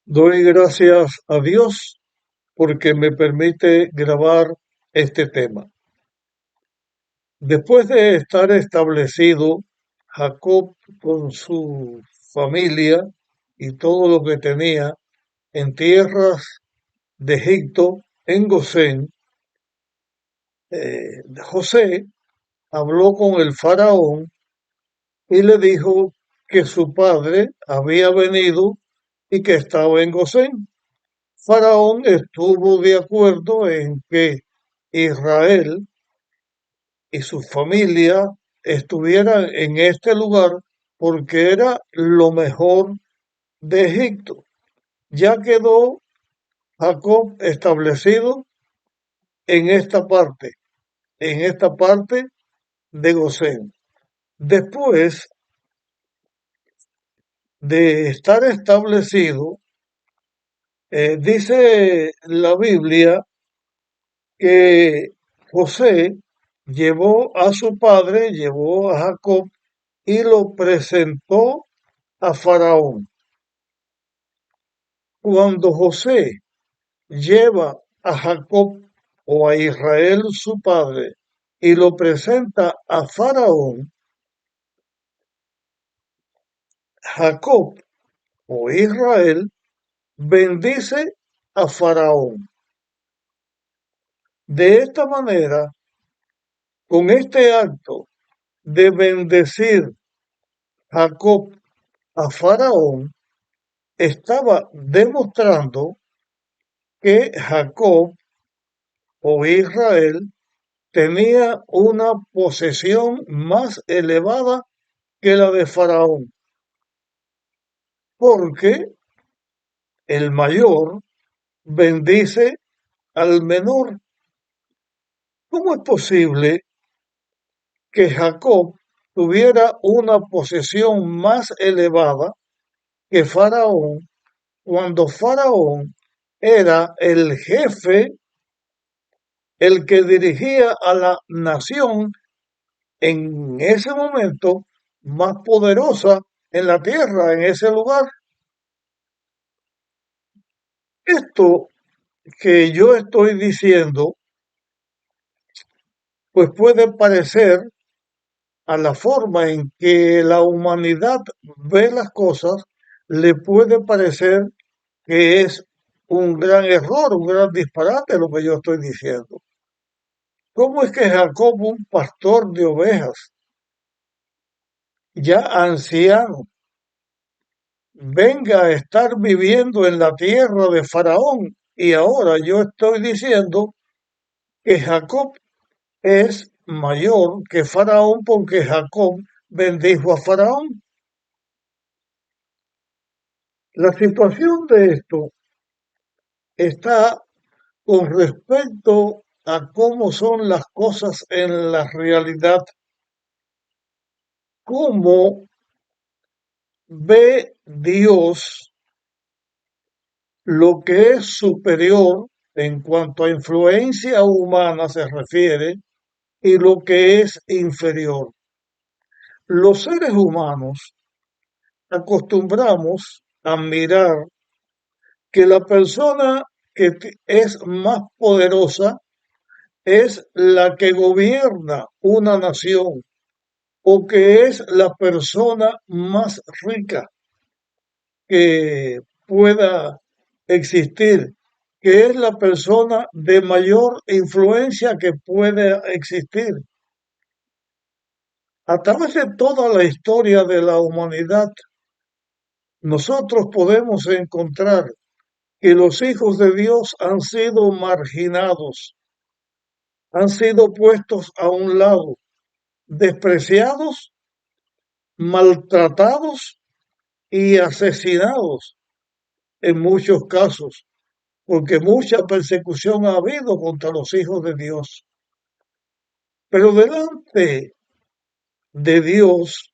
Doy gracias a Dios porque me permite grabar este tema. Después de estar establecido Jacob con su familia y todo lo que tenía en tierras de Egipto, en Gosén, José habló con el faraón y le dijo que su padre había venido y que estaba en Gosén. Faraón estuvo de acuerdo en que Israel y su familia estuvieran en este lugar porque era lo mejor de Egipto. Ya quedó Jacob establecido en esta parte de Gosén. Después de estar establecido, dice la Biblia que José llevó a su padre, llevó a Jacob y lo presentó a Faraón. Cuando José lleva a Jacob o a Israel su padre y lo presenta a Faraón, Jacob o Israel bendice a Faraón. De esta manera, con este acto de bendecir Jacob a Faraón, estaba demostrando que Jacob o Israel tenía una posesión más elevada que la de Faraón, porque el mayor bendice al menor. ¿Cómo es posible que Jacob tuviera una posesión más elevada que Faraón cuando Faraón era el jefe, el que dirigía a la nación en ese momento más poderosa en la tierra, en ese lugar? Esto que yo estoy diciendo, pues puede parecer a la forma en que la humanidad ve las cosas, le puede parecer que es un gran error, un gran disparate lo que yo estoy diciendo. ¿Cómo es que Jacob, un pastor de ovejas, ya anciano, venga a estar viviendo en la tierra de Faraón? Y ahora yo estoy diciendo que Jacob es mayor que Faraón porque Jacob bendijo a Faraón. La situación de esto está con respecto a cómo son las cosas en la realidad, cómo ve Dios lo que es superior en cuanto a influencia humana se refiere y lo que es inferior. Los seres humanos acostumbramos a mirar que la persona que es más poderosa es la que gobierna una nación o que es la persona más rica que pueda existir, que es la persona de mayor influencia que puede existir. A través de toda la historia de la humanidad, nosotros podemos encontrar que los hijos de Dios han sido marginados, han sido puestos a un lado, despreciados, maltratados y asesinados en muchos casos, porque mucha persecución ha habido contra los hijos de Dios. Pero delante de Dios,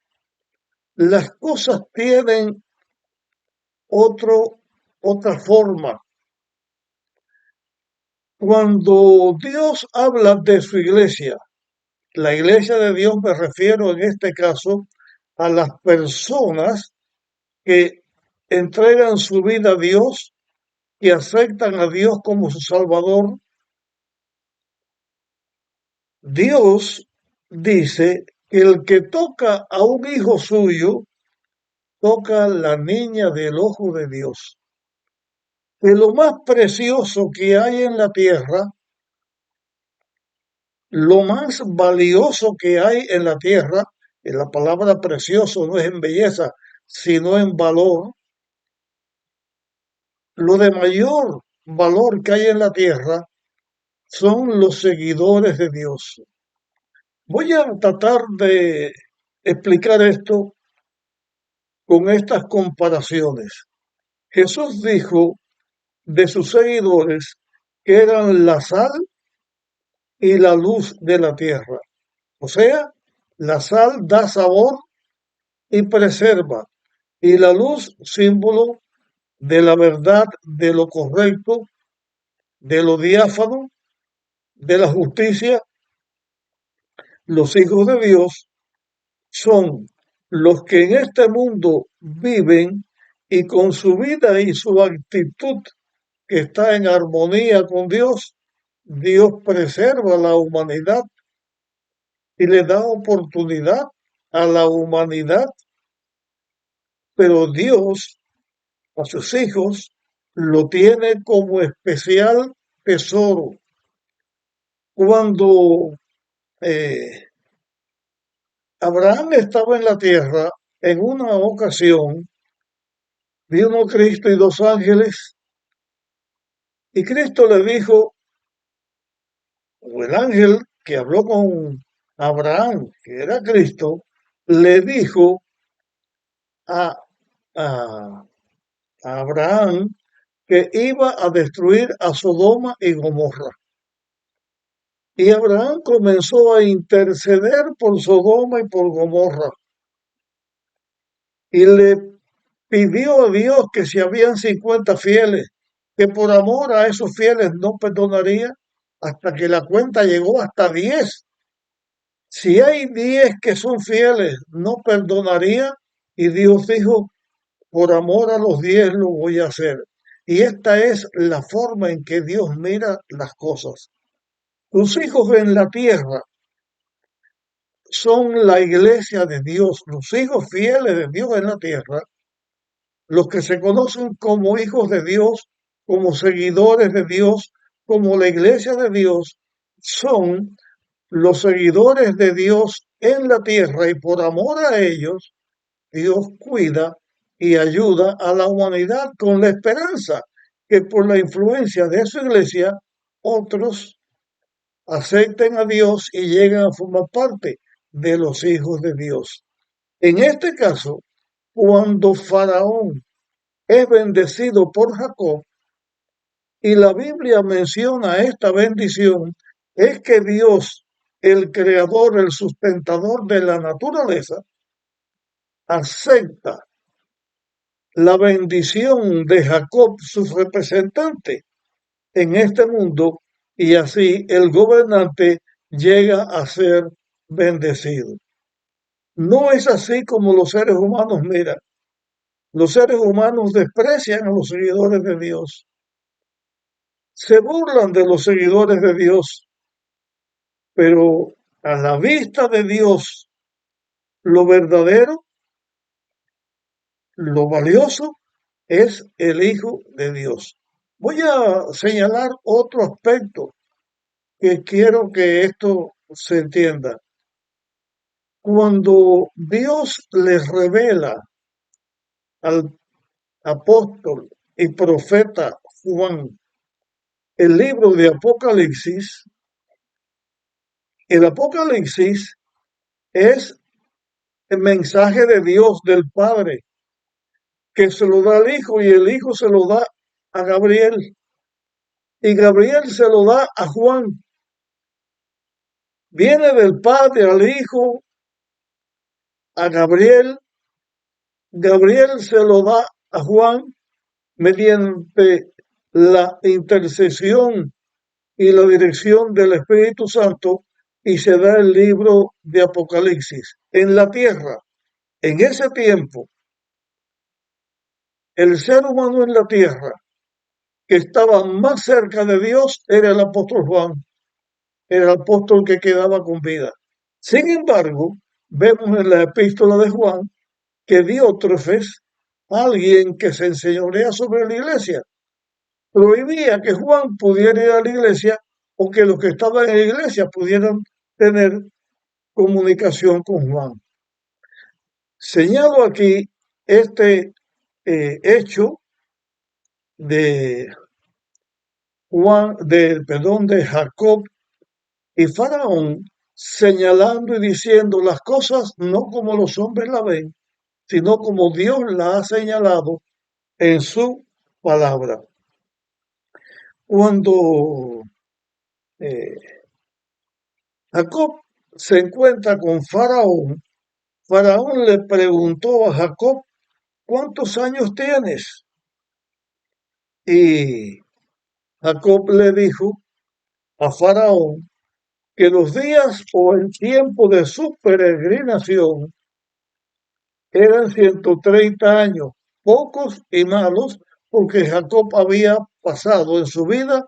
las cosas tienen otra forma. Cuando Dios habla de su iglesia, la iglesia de Dios me refiero en este caso a las personas que entregan su vida a Dios y aceptan a Dios como su Salvador, Dios dice que el que toca a un hijo suyo, toca la niña del ojo de Dios. Que lo más precioso que hay en la tierra, lo más valioso que hay en la tierra, y la palabra precioso no es en belleza, sino en valor, lo de mayor valor que hay en la tierra son los seguidores de Dios. Voy a tratar de explicar esto con estas comparaciones. Jesús dijo de sus seguidores que eran la sal y la luz de la tierra. O sea, la sal da sabor y preserva, y la luz símbolo de la verdad, de lo correcto, de lo diáfano, de la justicia. Los hijos de Dios son los que en este mundo viven y con su vida y su actitud que está en armonía con Dios, Dios preserva a la humanidad y le da oportunidad a la humanidad, pero Dios a sus hijos lo tiene como especial tesoro. Cuando Abraham estaba en la tierra, en una ocasión vino Cristo y dos ángeles, y Cristo le dijo, o el ángel que habló con Abraham, que era Cristo, le dijo a, a, a Abraham que iba a destruir a Sodoma y Gomorra. Y Abraham comenzó a interceder por Sodoma y por Gomorra. Y le pidió a Dios que si habían 50 fieles, que por amor a esos fieles no perdonaría hasta que la cuenta llegó hasta 10. Si hay 10 que son fieles, no perdonaría. Y Dios dijo, por amor a los 10 lo voy a hacer. Y esta es la forma en que Dios mira las cosas. Tus hijos en la tierra son la iglesia de Dios, los hijos fieles de Dios en la tierra, los que se conocen como hijos de Dios, como seguidores de Dios, como la iglesia de Dios, son los seguidores de Dios en la tierra y por amor a ellos, Dios cuida y ayuda a la humanidad con la esperanza que por la influencia de su iglesia otros acepten a Dios y lleguen a formar parte de los hijos de Dios. En este caso, cuando Faraón es bendecido por Jacob y la Biblia menciona esta bendición, es que Dios, el creador, el sustentador de la naturaleza, acepta la bendición de Jacob, su representante en este mundo, y así el gobernante llega a ser bendecido. No es así como los seres humanos miran. Los seres humanos desprecian a los seguidores de Dios, se burlan de los seguidores de Dios, pero a la vista de Dios, lo verdadero, lo valioso, es el Hijo de Dios. Voy a señalar otro aspecto que quiero que esto se entienda. Cuando Dios les revela al apóstol y profeta Juan el libro de Apocalipsis, el Apocalipsis es el mensaje de Dios, del Padre, que se lo da al Hijo y el Hijo se lo da a Gabriel y Gabriel se lo da a Juan. Viene del Padre al Hijo, a Gabriel, Gabriel se lo da a Juan mediante la intercesión y la dirección del Espíritu Santo y se da el libro de Apocalipsis. En la tierra, en ese tiempo, el ser humano en la tierra que estaba más cerca de Dios era el apóstol Juan, era el apóstol que quedaba con vida. Sin embargo, vemos en la epístola de Juan que Diótrefes, alguien que se enseñorea sobre la iglesia, prohibía que Juan pudiera ir a la iglesia o que los que estaban en la iglesia pudieran tener comunicación con Juan. Señalo aquí este hecho de de Jacob y Faraón, señalando y diciendo las cosas no como los hombres la ven, sino como Dios la ha señalado en su palabra. Cuando eh, Jacob se encuentra con Faraón, Faraón le preguntó a Jacob, ¿cuántos años tienes? Y Jacob le dijo a Faraón que los días o el tiempo de su peregrinación eran 130 años, pocos y malos, porque Jacob había pasado en su vida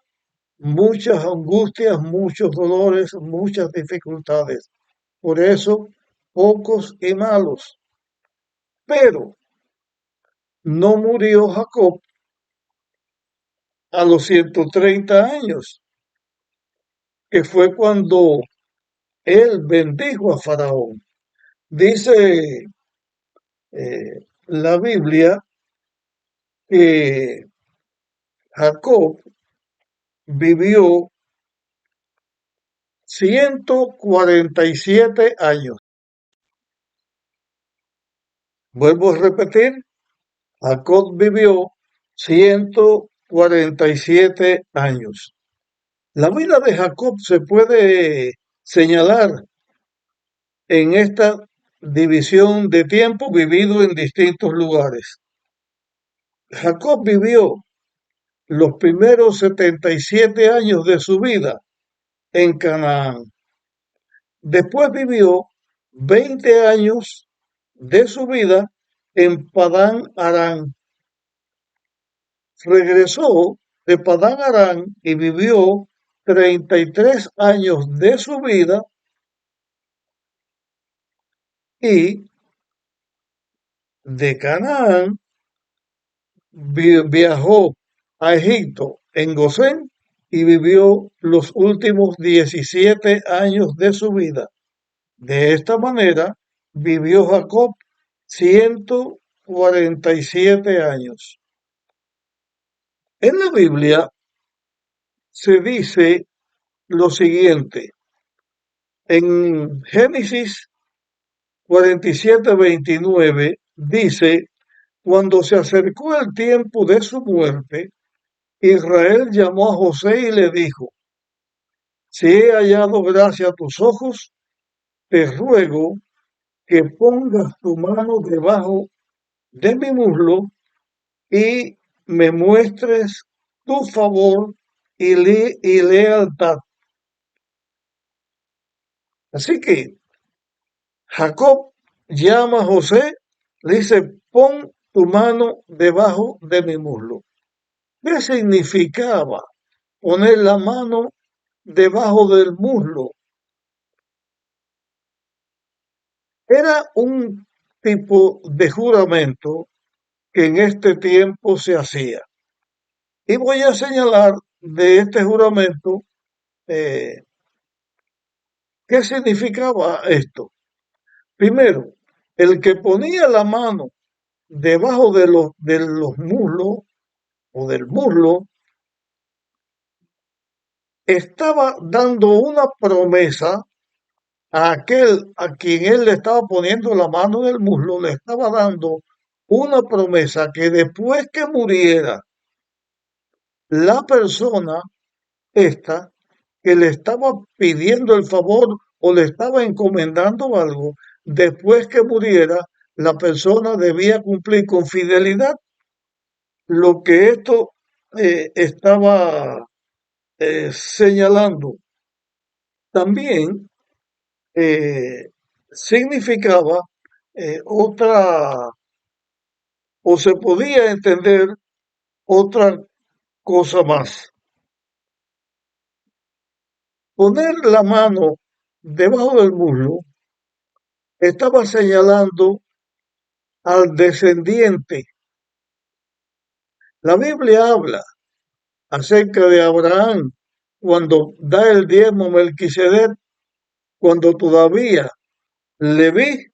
muchas angustias, muchos dolores, muchas dificultades. Por eso, pocos y malos. Pero no murió Jacob a los 130 años, que fue cuando él bendijo a Faraón. Dice la Biblia que Jacob vivió 147 años. Vuelvo a repetir, Jacob vivió 147 años. La vida de Jacob se puede señalar en esta división de tiempo vivido en distintos lugares. Jacob vivió los primeros 77 años de su vida en Canaán. Después vivió 20 años de su vida en Padán Arán. Regresó de Padán Arán y vivió 33 años de su vida y de Canaán viajó a Egipto en Gosén y vivió los últimos 17 años de su vida. De esta manera vivió Jacob 147 años. En la Biblia se dice lo siguiente. En Génesis 47:29 dice, cuando se acercó el tiempo de su muerte, Israel llamó a José y le dijo, si he hallado gracia a tus ojos, te ruego que pongas tu mano debajo de mi muslo y me muestres tu favor y lealtad. Así que Jacob llama a José, le dice, pon tu mano debajo de mi muslo. ¿Qué significaba poner la mano debajo del muslo? Era un tipo de juramento que en este tiempo se hacía. Y voy a señalar de este juramento qué significaba esto. Primero, el que ponía la mano debajo de los muslos o del muslo estaba dando una promesa a aquel a quien él le estaba poniendo la mano en el muslo, le estaba dando una promesa que después que muriera la persona esta que le estaba pidiendo el favor o le estaba encomendando algo, después que muriera, la persona debía cumplir con fidelidad lo que esto estaba señalando. También significaba otra o se podía entender otra cosa más. Poner la mano debajo del muslo estaba señalando al descendiente. La Biblia habla acerca de Abraham cuando da el diezmo Melquisedec, cuando todavía Leví,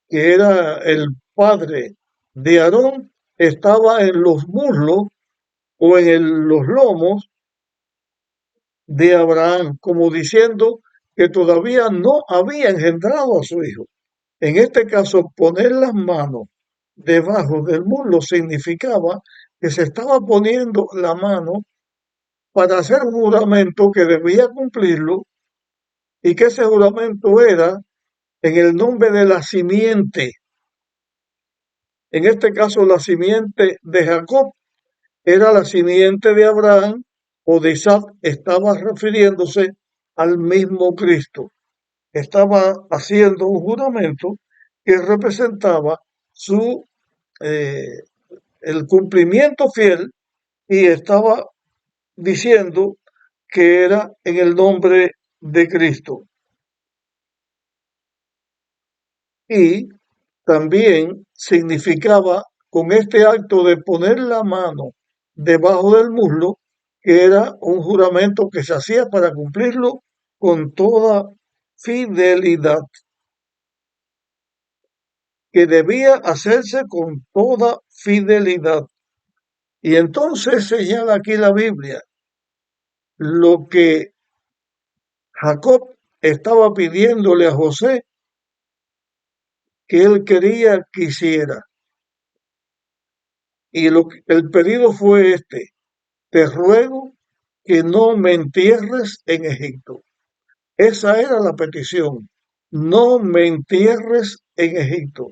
que era el padre de Aarón, estaba en los muslos o en los lomos de Abraham, como diciendo que todavía no había engendrado a su hijo. En este caso, poner las manos debajo del muslo significaba que se estaba poniendo la mano para hacer un juramento que debía cumplirlo y que ese juramento era en el nombre de la simiente. En este caso, la simiente de Jacob era la simiente de Abraham o de Isaac, estaba refiriéndose al mismo Cristo. Estaba haciendo un juramento que representaba su eh, el cumplimiento fiel y estaba diciendo que era en el nombre de Cristo. Y también significaba con este acto de poner la mano debajo del muslo, que era un juramento que se hacía para cumplirlo con toda fidelidad, que debía hacerse con toda fidelidad. Y entonces señala aquí la Biblia lo que Jacob estaba pidiéndole a José que él quería que hiciera. Y el pedido fue este: te ruego que no me entierres en Egipto. Esa era la petición: no me entierres en Egipto,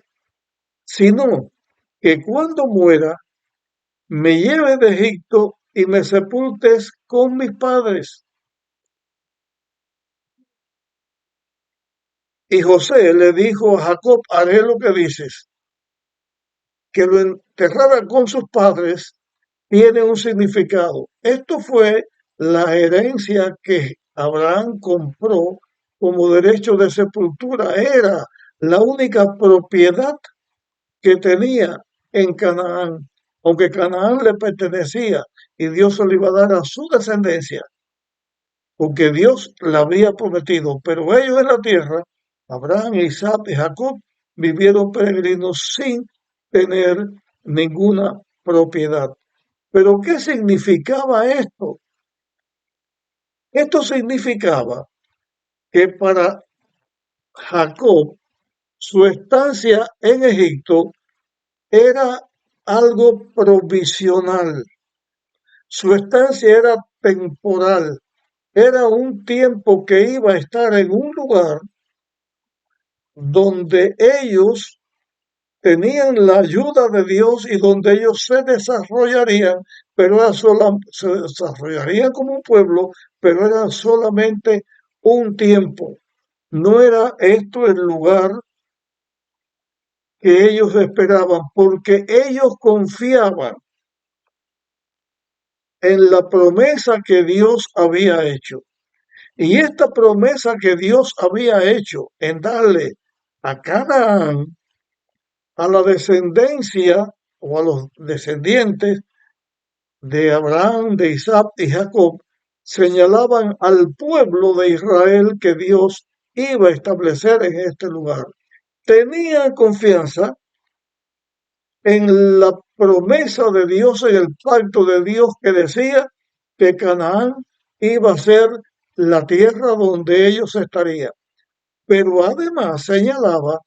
sino que cuando muera me lleves de Egipto y me sepultes con mis padres. Y José le dijo a Jacob: haré lo que dices. Que lo enterrara con sus padres tiene un significado. Esto fue la herencia que Abraham compró como derecho de sepultura. Era la única propiedad que tenía en Canaán, aunque Canaán le pertenecía y Dios se lo iba a dar a su descendencia, porque Dios la había prometido. Pero ellos en la tierra, Abraham, Isaac y Jacob, vivieron peregrinos sin tener ninguna propiedad. Pero ¿qué significaba esto? Esto significaba que para Jacob su estancia en Egipto era algo provisional. Su estancia era temporal. Era un tiempo que iba a estar en un lugar donde ellos tenían la ayuda de Dios y donde ellos se desarrollarían, pero se desarrollarían como un pueblo, pero era solamente un tiempo. No era esto el lugar que ellos esperaban, porque ellos confiaban en la promesa que Dios había hecho. Y esta promesa que Dios había hecho en darle a Canaán, a la descendencia o a los descendientes de Abraham, de Isaac y Jacob, señalaban al pueblo de Israel que Dios iba a establecer en este lugar. Tenían confianza en la promesa de Dios, en el pacto de Dios que decía que Canaán iba a ser la tierra donde ellos estarían. Pero además señalaba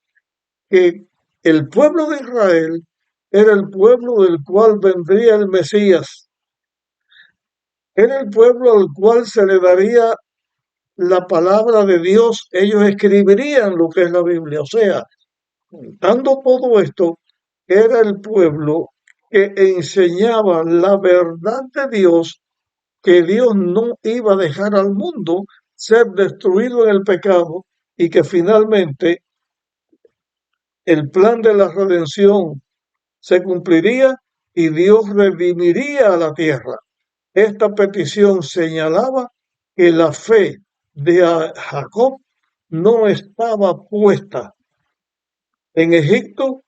que el pueblo de Israel era el pueblo del cual vendría el Mesías, era el pueblo al cual se le daría la palabra de Dios, ellos escribirían lo que es la Biblia, o sea, dando todo esto, era el pueblo que enseñaba la verdad de Dios, que Dios no iba a dejar al mundo ser destruido en el pecado y que finalmente el plan de la redención se cumpliría y Dios redimiría a la tierra. Esta petición señalaba que la fe de Jacob no estaba puesta en Egipto,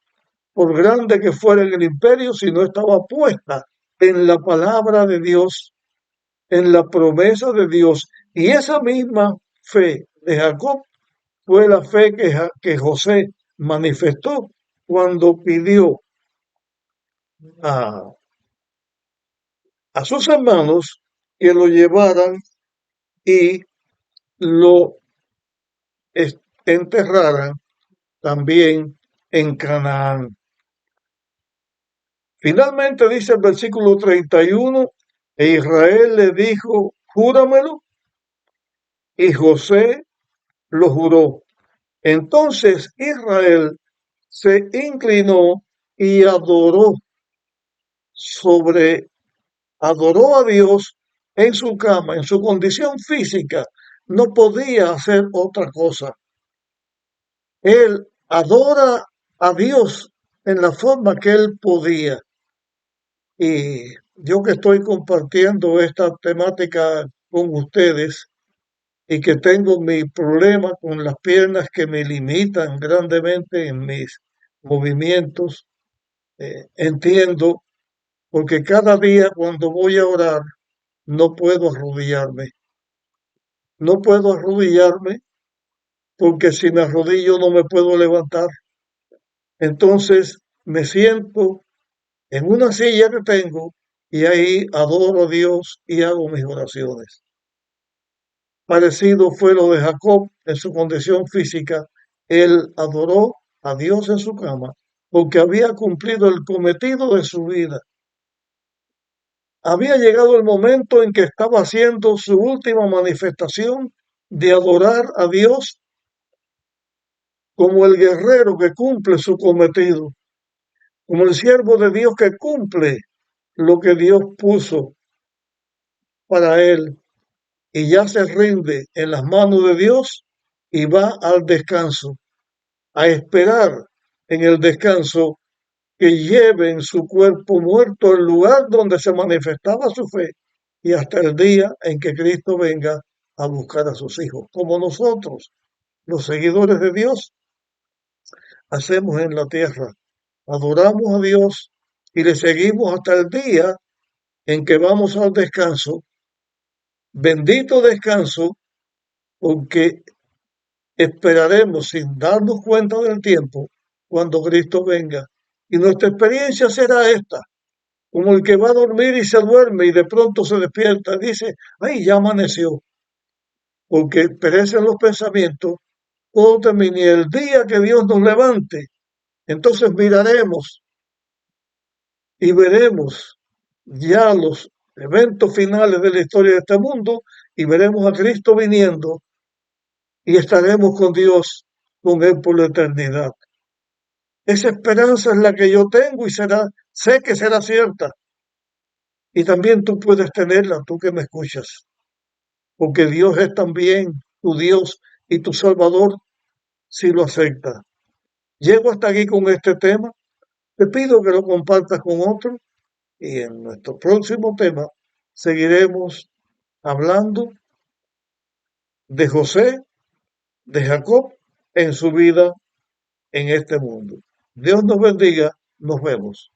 por grande que fuera el imperio, sino estaba puesta en la palabra de Dios, en la promesa de Dios. Y esa misma fe de Jacob fue la fe que José manifestó cuando pidió a, a sus hermanos que lo llevaran y lo enterraran también en Canaán. Finalmente dice el versículo 31, e Israel le dijo, júramelo, y José lo juró. Entonces Israel se inclinó y adoró a Dios en su cama, en su condición física. No podía hacer otra cosa. Él adora a Dios en la forma que él podía. Y yo que estoy compartiendo esta temática con ustedes y que tengo mi problema con las piernas que me limitan grandemente en mis movimientos, entiendo, porque cada día cuando voy a orar no puedo arrodillarme. No puedo arrodillarme porque si me arrodillo no me puedo levantar. Entonces me siento en una silla que tengo y ahí adoro a Dios y hago mis oraciones. Parecido fue lo de Jacob en su condición física. Él adoró a Dios en su cama porque había cumplido el cometido de su vida. Había llegado el momento en que estaba haciendo su última manifestación de adorar a Dios como el guerrero que cumple su cometido, como el siervo de Dios que cumple lo que Dios puso para él y ya se rinde en las manos de Dios y va al descanso, a esperar en el descanso que lleven su cuerpo muerto al lugar donde se manifestaba su fe y hasta el día en que Cristo venga a buscar a sus hijos, como nosotros, los seguidores de Dios, hacemos en la tierra. Adoramos a Dios y le seguimos hasta el día en que vamos al descanso. Bendito descanso, porque esperaremos sin darnos cuenta del tiempo cuando Cristo venga. Y nuestra experiencia será esta, como el que va a dormir y se duerme y de pronto se despierta y dice, ay, ya amaneció, porque perecen los pensamientos, todo termina y el día que Dios nos levante, entonces miraremos y veremos ya los eventos finales de la historia de este mundo y veremos a Cristo viniendo y estaremos con Dios, con Él por la eternidad. Esa esperanza es la que yo tengo y sé que será cierta. Y también tú puedes tenerla, tú que me escuchas, porque Dios es también tu Dios y tu Salvador si lo acepta. Llego hasta aquí con este tema. Te pido que lo compartas con otros y en nuestro próximo tema seguiremos hablando de José, de Jacob en su vida en este mundo. Dios nos bendiga, nos vemos.